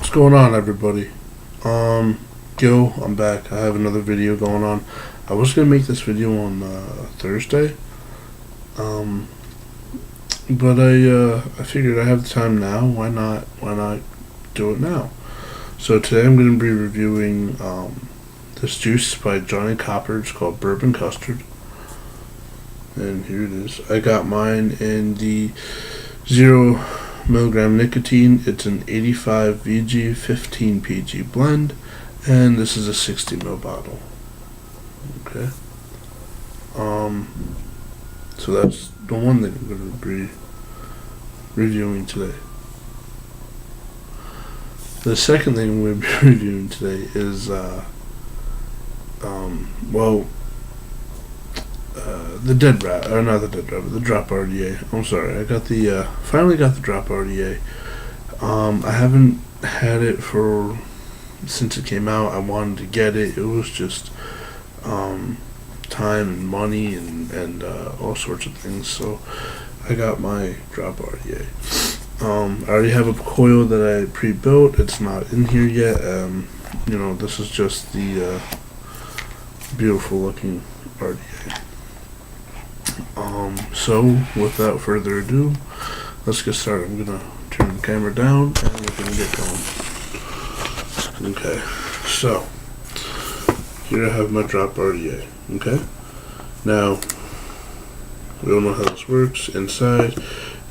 What's going on, everybody? Gil, I'm back. I have another video going on. I was gonna make this video on Thursday, but I figured I have the time now. Why not? Why not do it now? So today I'm gonna be reviewing this juice by Johnny Copper. It's called Bourbon Custard, and here it is. I got mine in the 0 mg nicotine. It's an 85 VG 15 PG blend, and this is a 60 ml bottle. Okay. So that's the one thing I'm going to be reviewing today. The second thing I'm going to be reviewing today is the Dead Rat, or not the Dead Rat, but the Drop RDA. I'm sorry, I got the finally got the Drop RDA. I haven't had it since it came out. I wanted to get it. It was just time and money and all sorts of things. So I got my Drop RDA. I already have a coil that I pre-built. It's not in here yet. This is just the beautiful looking RDA. So without further ado, let's get started. I'm gonna turn the camera down and we're gonna get going. Okay, so here I have my Drop RDA. Okay, now we all know how this works. Inside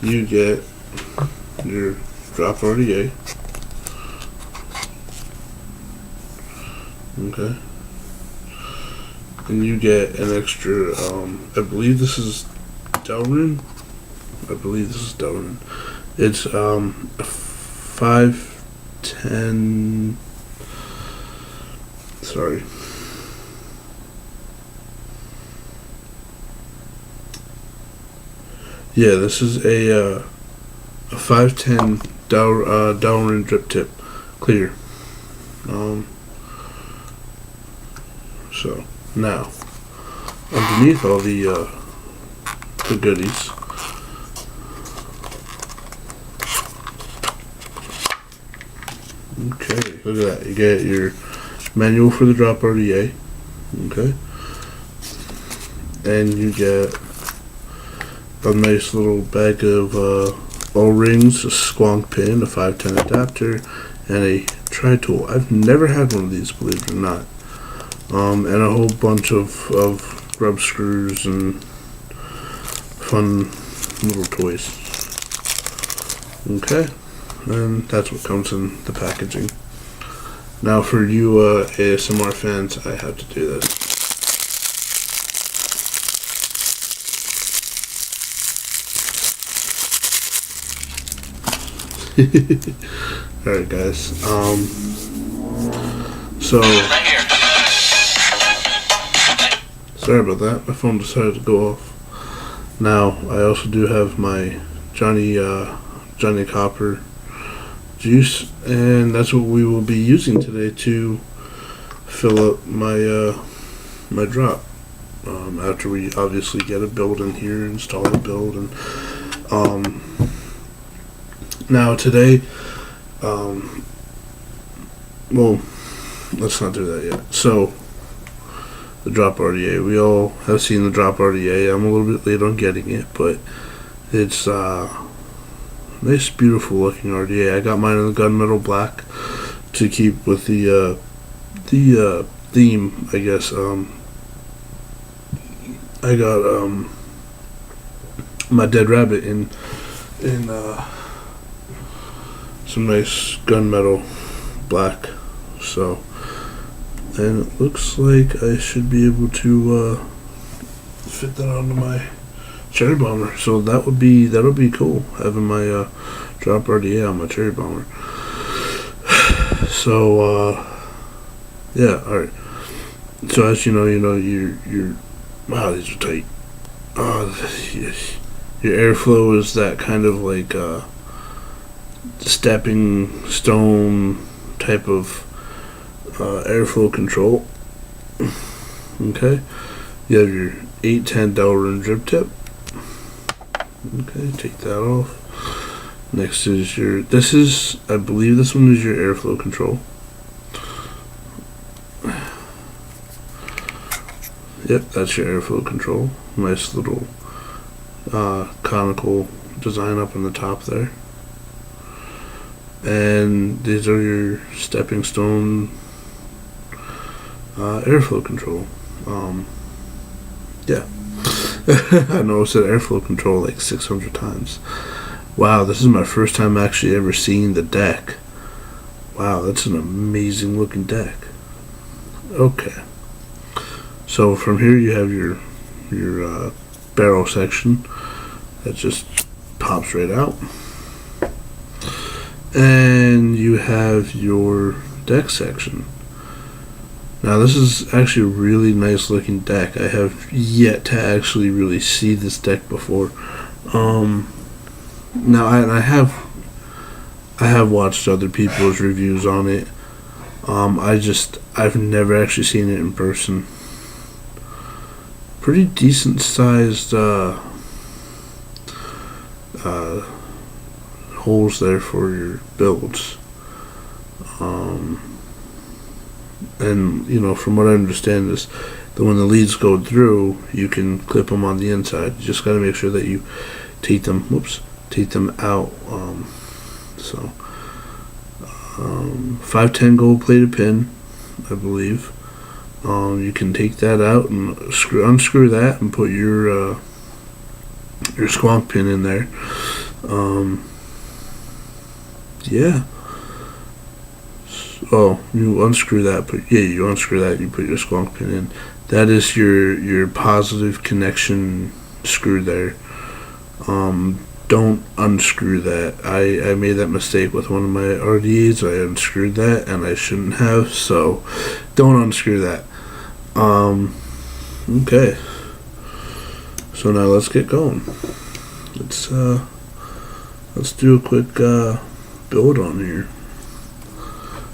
you get your Drop RDA. Okay, and you get an extra, I believe this is Delrin. It's a 510. Sorry. Yeah, this is a 510 Delrin drip tip, clear. So now, underneath all the goodies, okay, look at that. You get your manual for the Drop RDA, okay, and you get a nice little bag of O-rings, a squonk pin, a 510 adapter, and a tri-tool. I've never had one of these, believe it or not. And a whole bunch of rub screws and fun little toys. Okay, and that's what comes in the packaging. Now for you ASMR fans, I have to do this. Alright guys, so sorry about that, my phone decided to go off. Now, I also do have my Johnny Copper juice, and that's what we will be using today to fill up my my drop. After we obviously get a build in here, install a build, and now today, well, let's not do that yet. So, the Drop RDA. We all have seen the Drop RDA. I'm a little bit late on getting it, but it's nice, beautiful looking RDA. I got mine in the gunmetal black to keep with the theme, I guess. I got my Dead Rabbit in some nice gunmetal black. So. And it looks like I should be able to fit that onto my cherry bomber. So that'll be cool, having my Drop RDA on my cherry bomber. So yeah, all right. So as you know, you're wow, these are tight. Your airflow is that kind of like stepping stone type of airflow control. Okay, you have your 810 Delrin drip tip. Okay, take that off. Next is your, this is, I believe this one is your airflow control. Yep, that's your airflow control. Nice little conical design up on the top there. And these are your stepping stone airflow control. Yeah. I know I said airflow control like 600 times. Wow, this is my first time actually ever seeing the deck. Wow, that's an amazing looking deck. Okay. So from here you have your barrel section that just pops right out. And you have your deck section. Now this is actually a really nice looking deck. I have yet to actually really see this deck before. Now I have watched other people's reviews on it. I've never actually seen it in person. Pretty decent sized holes there for your builds. And you know, from what I understand is that when the leads go through, you can clip them on the inside. You just got to make sure that you take them out. 510 gold plated pin, I believe. You can take that out and unscrew that and put your squonk pin in there. Yeah. Oh, you unscrew that, you unscrew that, you put your squonk pin in. That is your positive connection screw there. Don't unscrew that. I made that mistake with one of my RDAs. I unscrewed that and I shouldn't have, so don't unscrew that. Okay. So now let's get going. Let's do a quick build on here.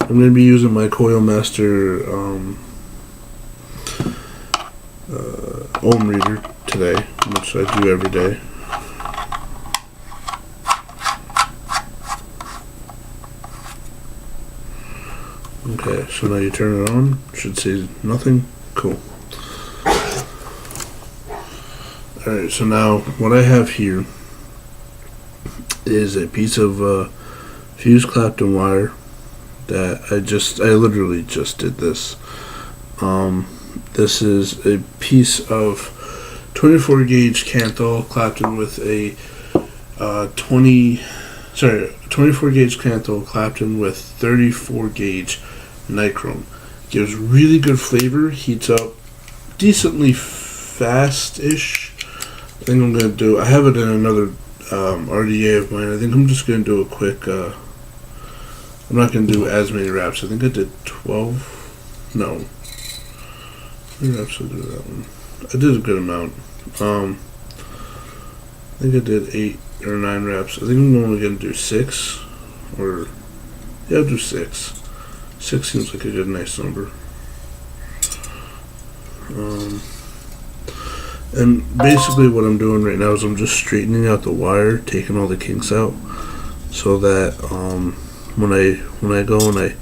I'm going to be using my Coil Master ohm reader today, which I do every day. Okay, so now you turn it on. Should say nothing. Cool. Alright, so now what I have here is a piece of fused Clapton wire that I literally just did this. This is a piece of 24 gauge Canthal Clapton with a 24 gauge Canthal Clapton with 34 gauge nichrome. Gives really good flavor, heats up decently fast-ish. I think I'm going to do, I have it in another RDA of mine. I think I'm just going to do a quick, I'm not going to do as many wraps. I think I did 12, no. How many wraps did I do that one? I did a good amount. I think I did 8 or 9 wraps. I think I'm only going to do 6, or, yeah, I'll do 6. 6 seems like a good, nice number. And basically what I'm doing right now is I'm just straightening out the wire, taking all the kinks out, so that when I go and I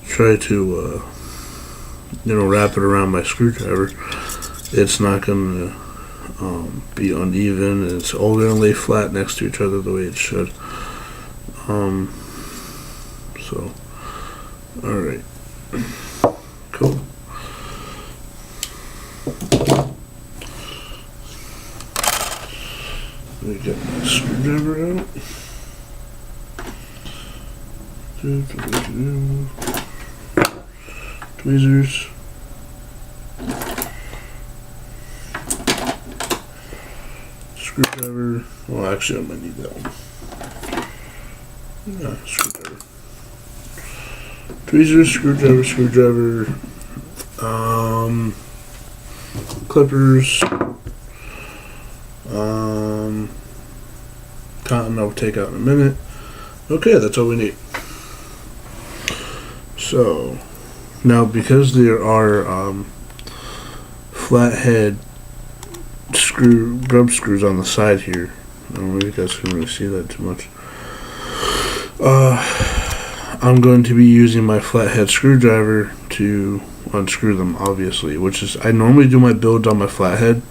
try to wrap it around my screwdriver, it's not going to be uneven, and it's all going to lay flat next to each other the way it should. So alright, cool. Let me get my screwdriver out. Tweezers. Screwdriver. Well, actually, I might need that one. Yeah, screwdriver. Tweezers, screwdriver, clippers, cotton I'll take out in a minute. Okay, that's all we need. So, now because there are flathead grub screws on the side here, I don't know if you guys can really see that too much. I'm going to be using my flathead screwdriver to unscrew them, obviously, which is, I normally do my builds on my flathead,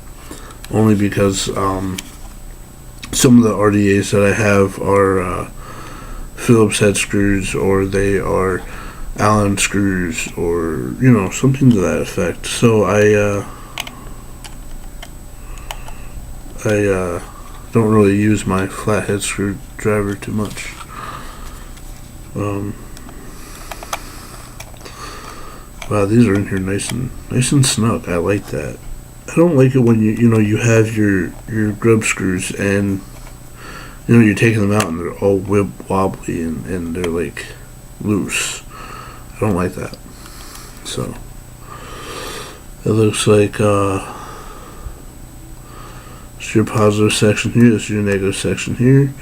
only because some of the RDAs that I have are Phillips head screws, or they are Allen screws, or, you know, something to that effect. So I don't really use my flathead screwdriver too much. Wow, these are in here nice and snug. I like that. I don't like it when you have your grub screws and you're taking them out and they're all wobbly and they're like loose. I don't like that. So it looks like it's your positive section here, this is your negative section here,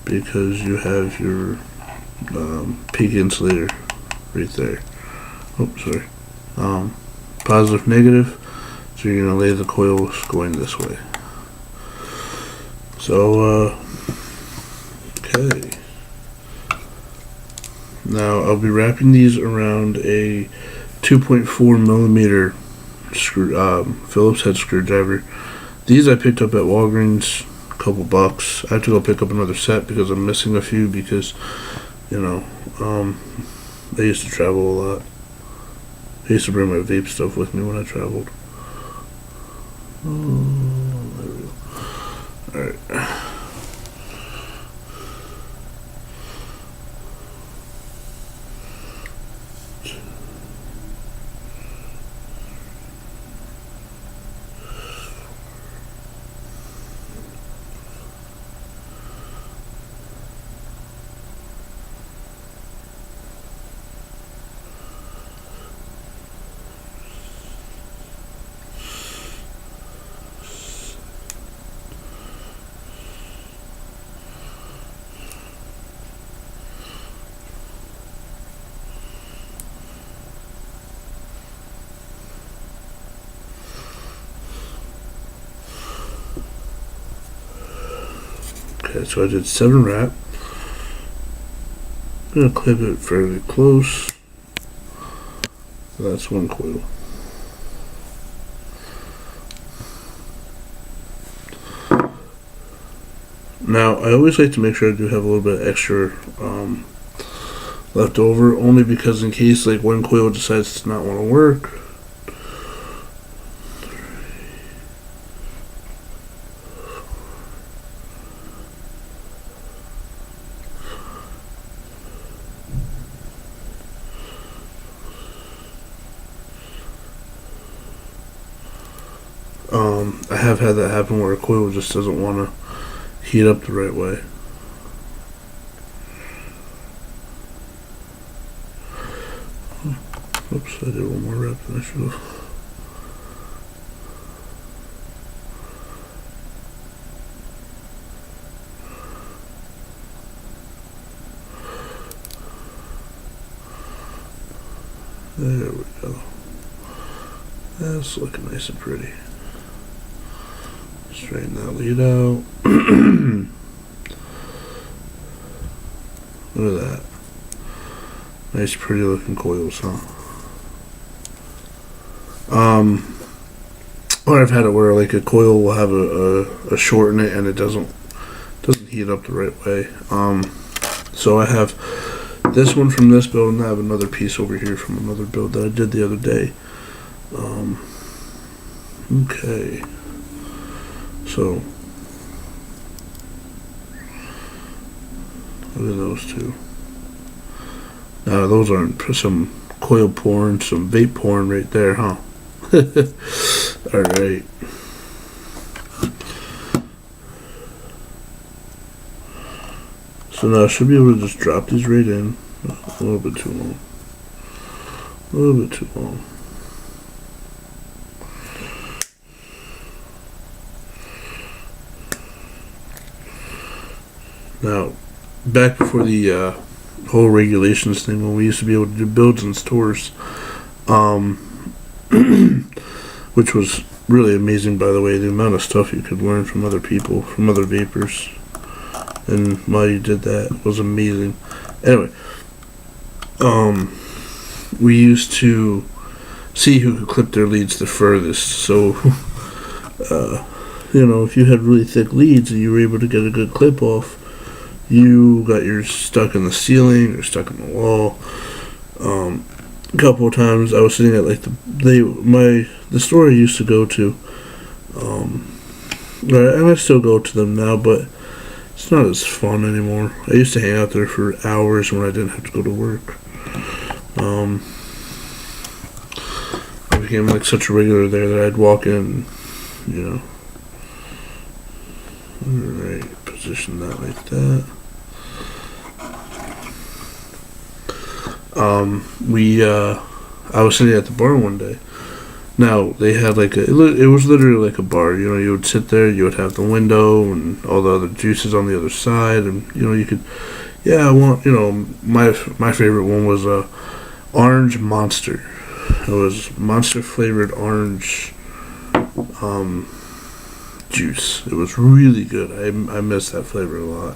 because you have your peak insulator right there. Oh, sorry. Positive, negative. So you're gonna lay the coils going this way. So okay. Now I'll be wrapping these around a 2.4 millimeter Phillips head screwdriver. These I picked up at Walgreens, a couple bucks. I have to go pick up another set because I'm missing a few because, I used to travel a lot. I used to bring my vape stuff with me when I traveled. Oh, there we go. Alright. Okay, so I did 7 wrap. I'm going to clip it fairly close. That's one coil. Now, I always like to make sure I do have a little bit extra left over, only because in case like one coil decides to not want to work. I have had that happen where a coil just doesn't want to heat up the right way. Oops, I did one more rep than I should have. There we go. That's looking nice and pretty. Straighten that lead out. Look at that. Nice pretty looking coils, huh? Or I've had it where like a coil will have a short in it and it doesn't heat up the right way. So I have this one from this build, and I have another piece over here from another build that I did the other day. Okay. So, look at those two. Now, those aren't some coil porn, some vape porn right there, huh? Alright. So now I should be able to just drop these right in. A little bit too long. A little bit too long. Now, back before the whole regulations thing, when we used to be able to do builds in stores, which was really amazing, by the way, the amount of stuff you could learn from other people, from other vapors. And while you did that, it was amazing. Anyway, we used to see who could clip their leads the furthest. So, if you had really thick leads and you were able to get a good clip off, you got yours stuck in the ceiling or stuck in the wall. A couple of times I was sitting at like the store I used to go to, and I still go to them now, but it's not as fun anymore. I used to hang out there for hours when I didn't have to go to work. I became like such a regular there that I'd walk in, Alright, position that like that. I was sitting at the bar one day. Now, they had it was literally like a bar. You would sit there, you would have the window and all the other juices on the other side, and, you could, I want, my favorite one was Orange Monster. It was Monster flavored orange juice. It was really good. I miss that flavor a lot.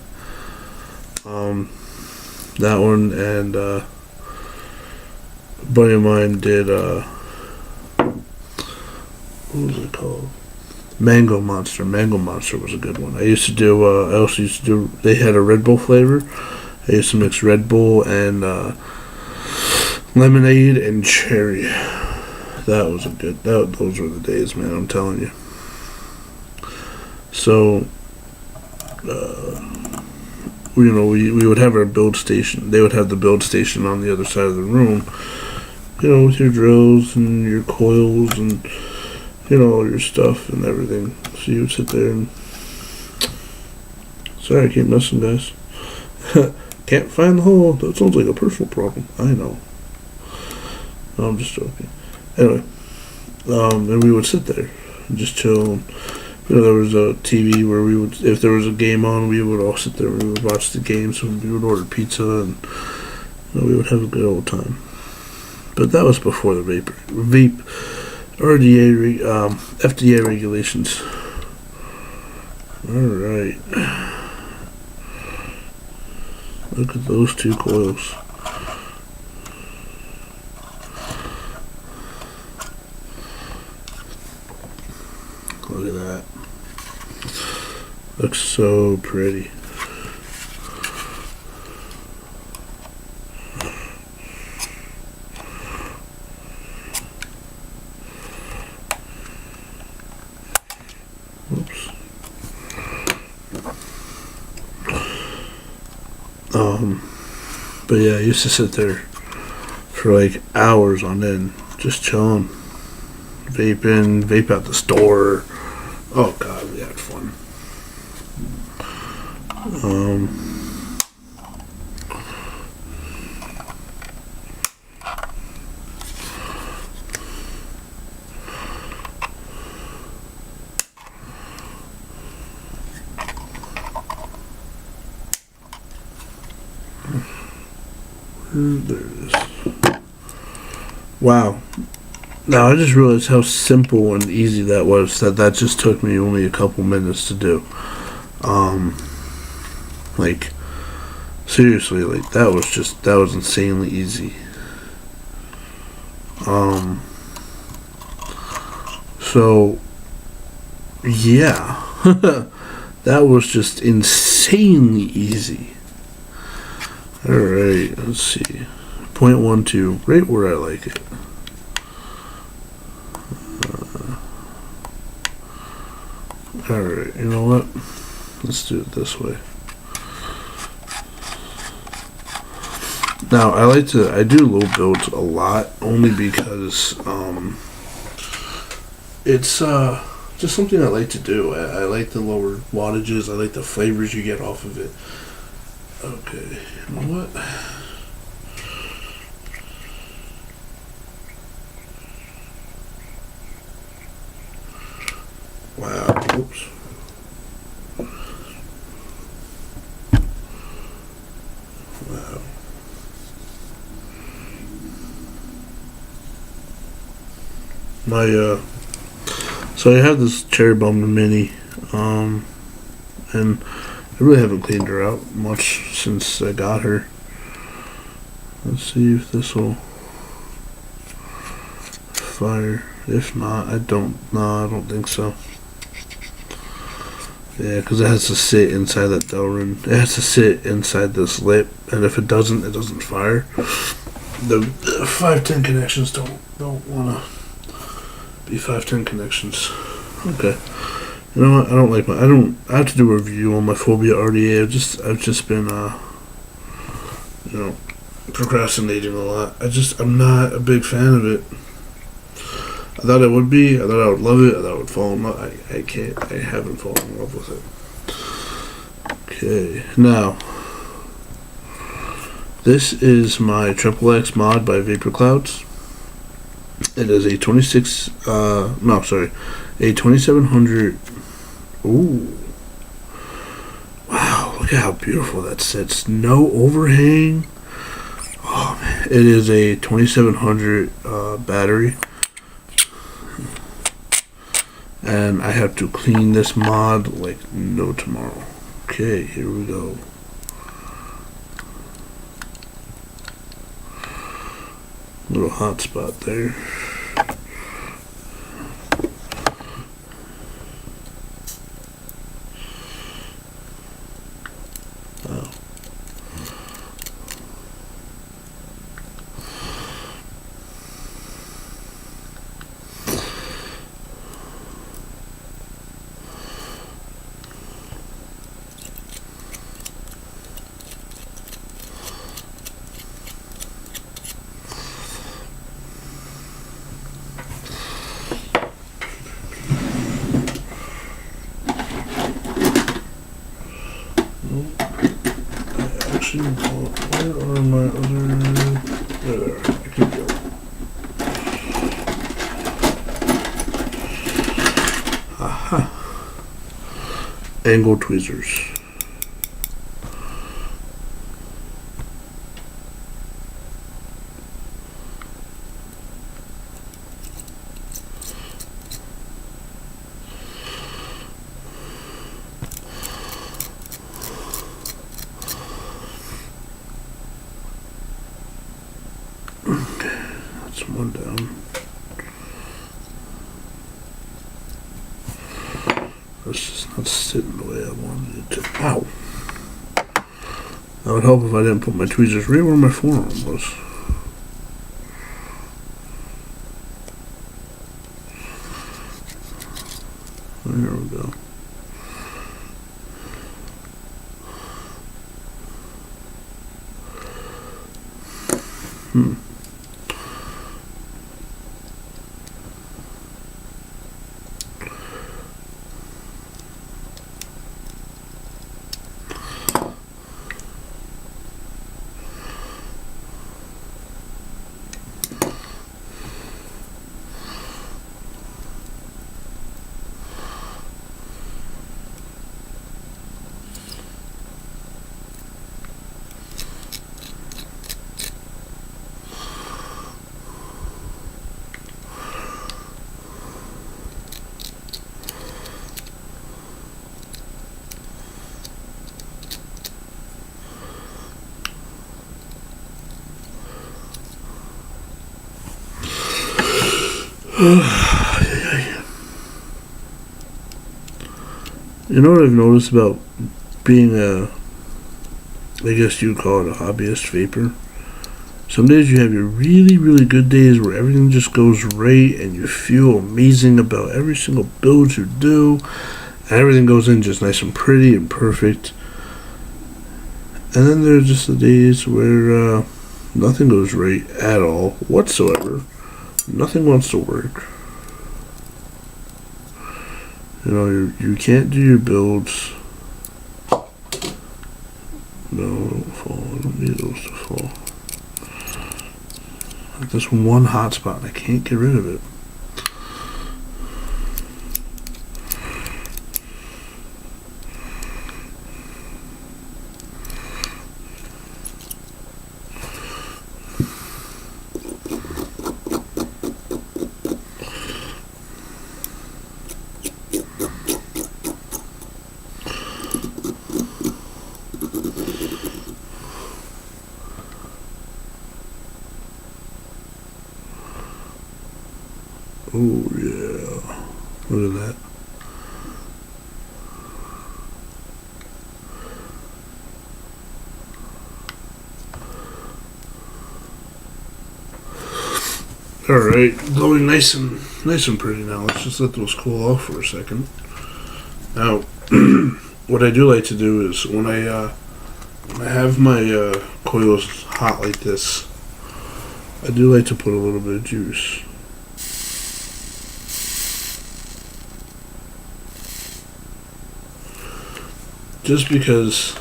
That one, and a buddy of mine did what was it called? Mango Monster. Mango Monster was a good one. I also used to do, they had a Red Bull flavor. I used to mix Red Bull and lemonade and cherry. That was those were the days, man, I'm telling you. So, we would have our build station. They would have the build station on the other side of the room, with your drills and your coils and, all your stuff and everything. So you would sit there and, sorry, I keep messing, guys. Can't find the hole. That sounds like a personal problem. I know. No, I'm just joking. Anyway, and we would sit there and just chill. There was a TV where we would, if there was a game on, we would all sit there and we would watch the game. So we would order pizza and we would have a good old time. But that was before the vape RDA, FDA regulations. All right. Look at those two coils. Look at that. Looks so pretty. Oops. But yeah, I used to sit there for like hours on end, just chilling, vaping, vape out the store. Oh god, we had fun. There it is. Wow. Now I just realized how simple and easy that was. That just took me only a couple minutes to do. Seriously, that was insanely easy. So yeah, that was just insanely easy. All right, let's see. 0.12, right where I like it. Alright, you know what? Let's do it this way. Now, I do low builds a lot, only because, it's, just something I like to do. I like the lower wattages, I like the flavors you get off of it. Okay, you know what? Wow, oops. Wow. So I have this Cherry Bomb Mini, and I really haven't cleaned her out much since I got her. Let's see if this will fire. If not, I don't think so. Yeah, because it has to sit inside that Delrin. It has to sit inside this lip, and if it doesn't fire. The 510 connections don't want to be 510 connections. Okay. You know what? I have to do a review on my Phobia RDA. I've just been procrastinating a lot. I'm not a big fan of it. I thought I would be. I thought I would love it. I thought I would fall in love. I can't. I haven't fallen in love with it. Okay, now this is my XXX mod by Vapor Clouds. It is a 2700. Ooh, wow! Look at how beautiful that sits. No overhang. Oh man, it is a 2700 battery. And I have to clean this mod like no tomorrow. Okay, here we go. Little hot spot there. Oh. Where are my other... There, I can go. Aha. Angle tweezers. That's one down. That's just not sitting the way I wanted it to. Ow! That would help if I didn't put my tweezers right where my forearm was. There we go. You know what I've noticed about being I guess you'd call it a hobbyist vapor? Some days you have your really, really good days where everything just goes right and you feel amazing about every single build you do. And everything goes in just nice and pretty and perfect. And then there's just the days where nothing goes right at all whatsoever. Nothing wants to work. You know, you can't do your builds. No, don't fall. I don't need those to fall. Like this one hot spot, and I can't get rid of it. Oh yeah. Look at that. Alright, glowing nice and pretty now. Let's just let those cool off for a second. Now, what I do like to do is when I have my coils hot like this, I do like to put a little bit of juice. Just because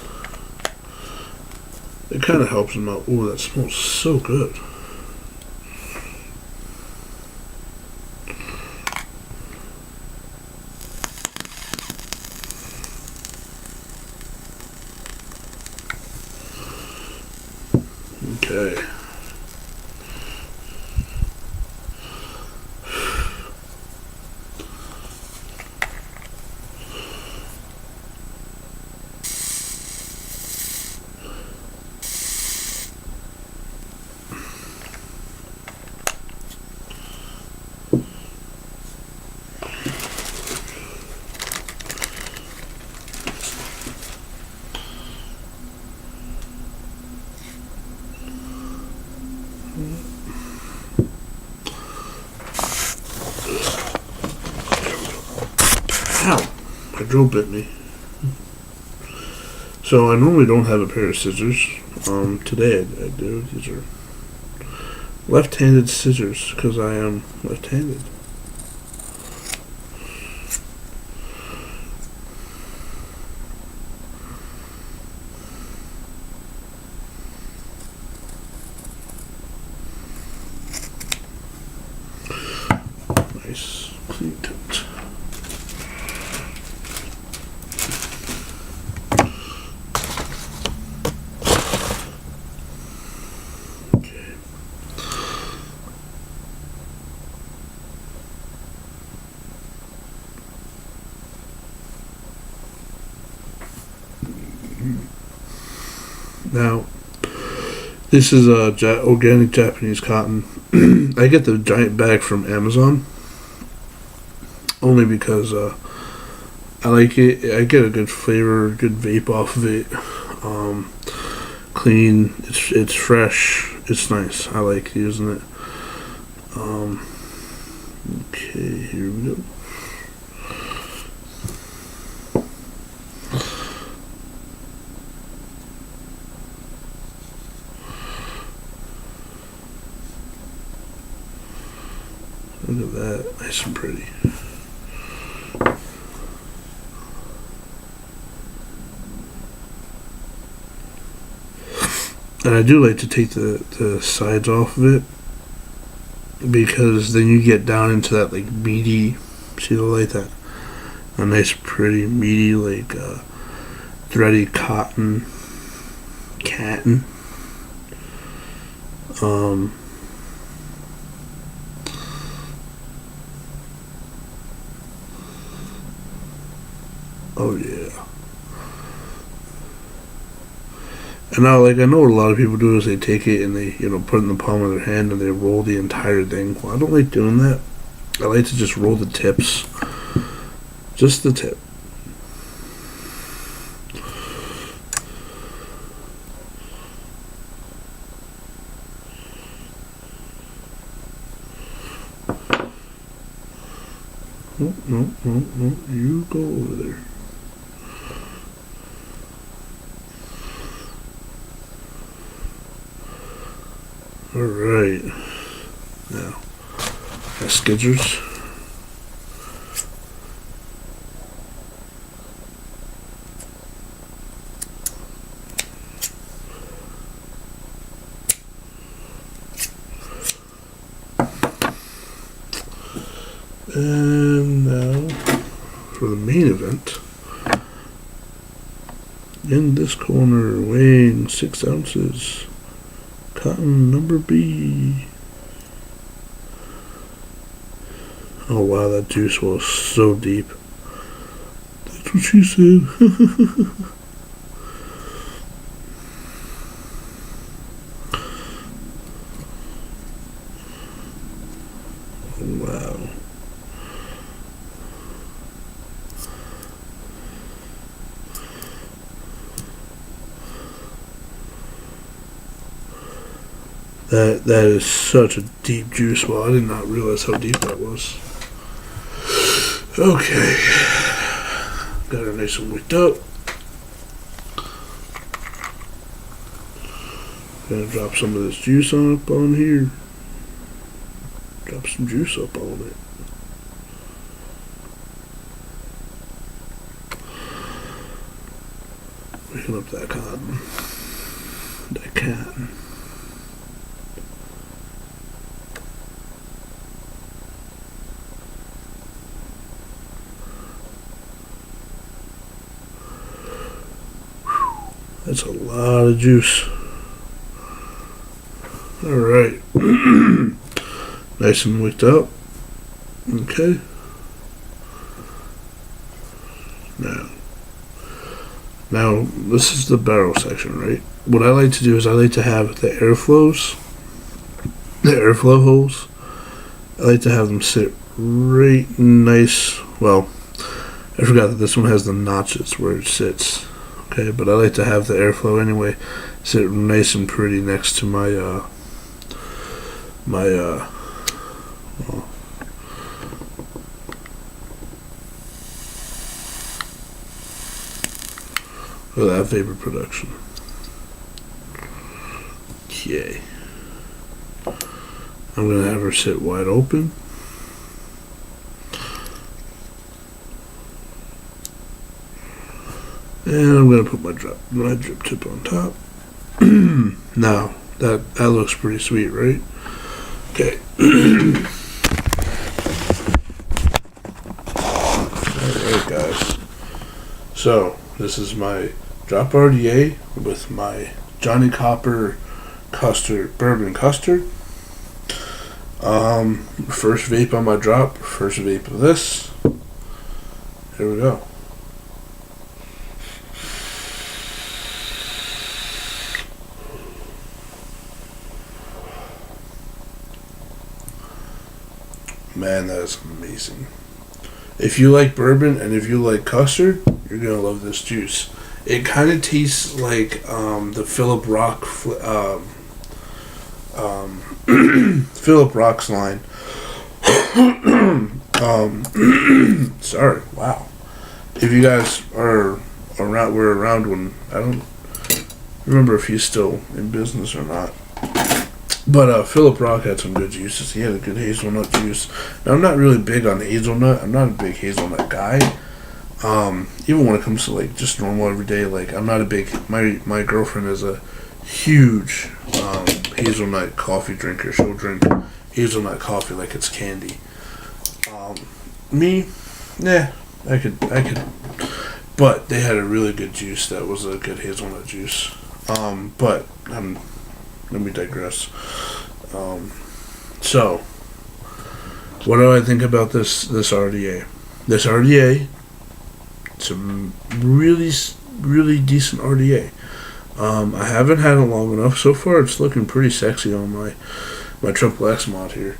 it kind of helps them out. Ooh, that smells so good. Okay. Ow! My drill bit me. So I normally don't have a pair of scissors. Today I do. These are left-handed scissors because I am left-handed. Nice clean tint. Now, this is organic Japanese cotton. I get the giant bag from Amazon only because I like it. I get a good flavor, good vape off of it. Clean. It's fresh. It's nice. I like using it. Okay, here we go. Look at that, nice and pretty. And I do like to take the sides off of it because then you get down into that like meaty, see the like that, a nice pretty meaty like thready cotton. Oh yeah. And now, like, I know what a lot of people do is they take it and they, put it in the palm of their hand and they roll the entire thing. Well, I don't like doing that. I like to just roll the tips. Just the tip. No, you go over there. Alright. Now, my scissors. And now, for the main event. In this corner, weighing 6 ounces. Cotton number B. Oh wow, that juice was so deep. That's what she said. Wow. That is such a deep juice well. I did not realize how deep that was. Okay. Got it nice and wicked up. Gonna drop some of this juice up on here. Drop some juice up on it. Waking up that cotton. That cotton. That's a lot of juice. Alright. Nice and wicked up. Okay. Now, this is the barrel section, right? What I like to do is I like to have the airflow holes, I like to have them sit right nice. Well, I forgot that this one has the notches where it sits. Okay, but I like to have the airflow anyway sit nice and pretty next to my that vapor production. Okay. I'm going to have her sit wide open. And I'm going to put my drip tip on top. Now, that looks pretty sweet, right? Okay. Alright, guys. So, this is my Drop RDA with my Johnny Copper bourbon custard. First vape on my drop, first vape of this. Here we go. Man, that is amazing. If you like bourbon and if you like custard, you're gonna love this juice. It kind of tastes like the Philip Rock Philip Rock's line. Sorry, wow. If you guys were around when, I don't remember if he's still in business or not. But Philip Rock had some good juices. He had a good hazelnut juice. Now, I'm not really big on hazelnut. I'm not a big hazelnut guy. Even when it comes to like just normal everyday, like I'm not a big. My girlfriend is a huge hazelnut coffee drinker. She'll drink hazelnut coffee like it's candy. Me, yeah, I could. But they had a really good juice that was a good hazelnut juice. But let me digress. So, what do I think about this RDA? This RDA, it's a really decent RDA. I haven't had it long enough. So far, it's looking pretty sexy on my Triple X mod here.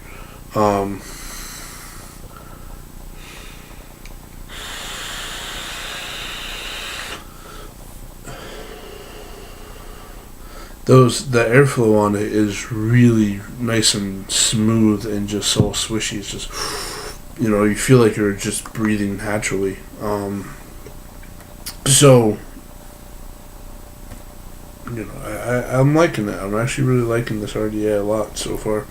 The airflow on it is really nice and smooth and just so swishy. It's just, you feel like you're just breathing naturally. So, I'm liking it. I'm actually really liking this RDA a lot so far.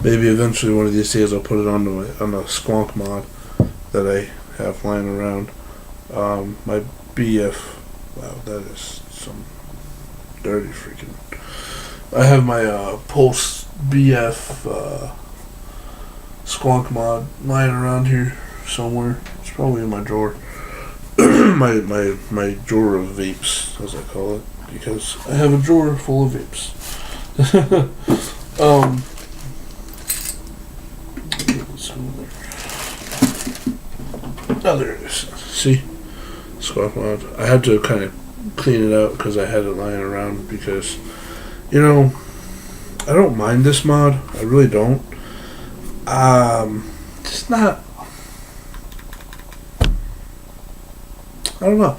Maybe eventually one of these days I'll put it on a squonk mod that I have lying around. My BF, wow, that is some dirty freaking. I have my Pulse BF squonk mod lying around here somewhere. It's probably in my drawer. my drawer of vapes, as I call it, because I have a drawer full of vapes. Oh, there it is. See? Squawk mod. I had to kind of clean it out because I had it lying around because, I don't mind this mod. I really don't. it's not. I don't know.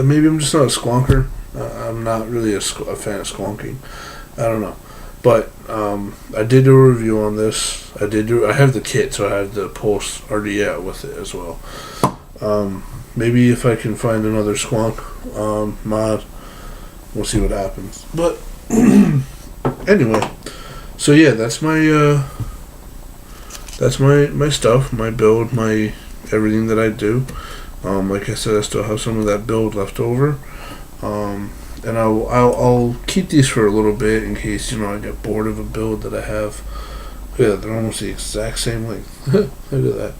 Maybe I'm just not a squonker. I'm not really a fan of squonking. I don't know. But I did do a review on this. I have the kit, so I have the Pulse RDA with it as well. Maybe if I can find another squonk mod, we'll see what happens. But anyway, so yeah, that's my stuff, my build, my everything that I do. Like I said, I still have some of that build left over. And I'll keep these for a little bit in case, I get bored of a build that I have. Yeah, they're almost the exact same length. Look at that.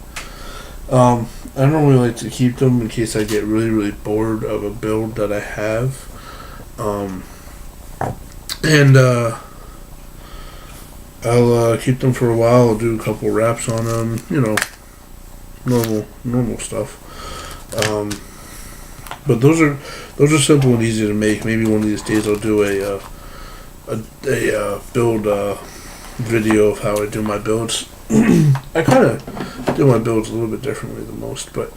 I normally like to keep them in case I get really, really bored of a build that I have. And I'll keep them for a while. I'll do a couple wraps on them. Normal stuff. But those are simple and easy to make. Maybe one of these days I'll do a build video of how I do my builds. I kind of do my builds a little bit differently than most, but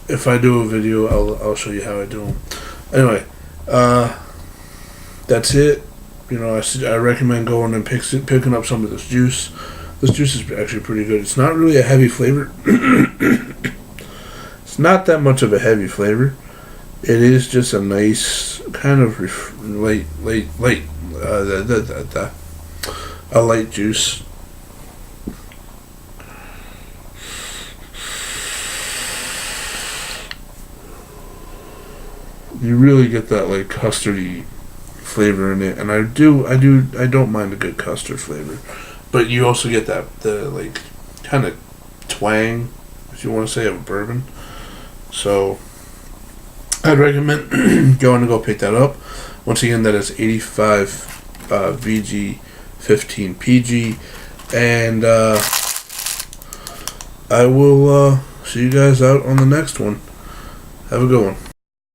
if I do a video, I'll show you how I do them. Anyway, that's it. I recommend going and picking up some of this juice. This juice is actually pretty good. It's not really a heavy flavor. It's not that much of a heavy flavor. It is just a nice kind of a light juice. You really get that like custardy flavor in it, and I don't mind a good custard flavor, but you also get the like kind of twang, if you want to say, of bourbon. So I'd recommend going to go pick that up. Once again, that is 85 VG 15 PG, and I will see you guys out on the next one. Have a good one.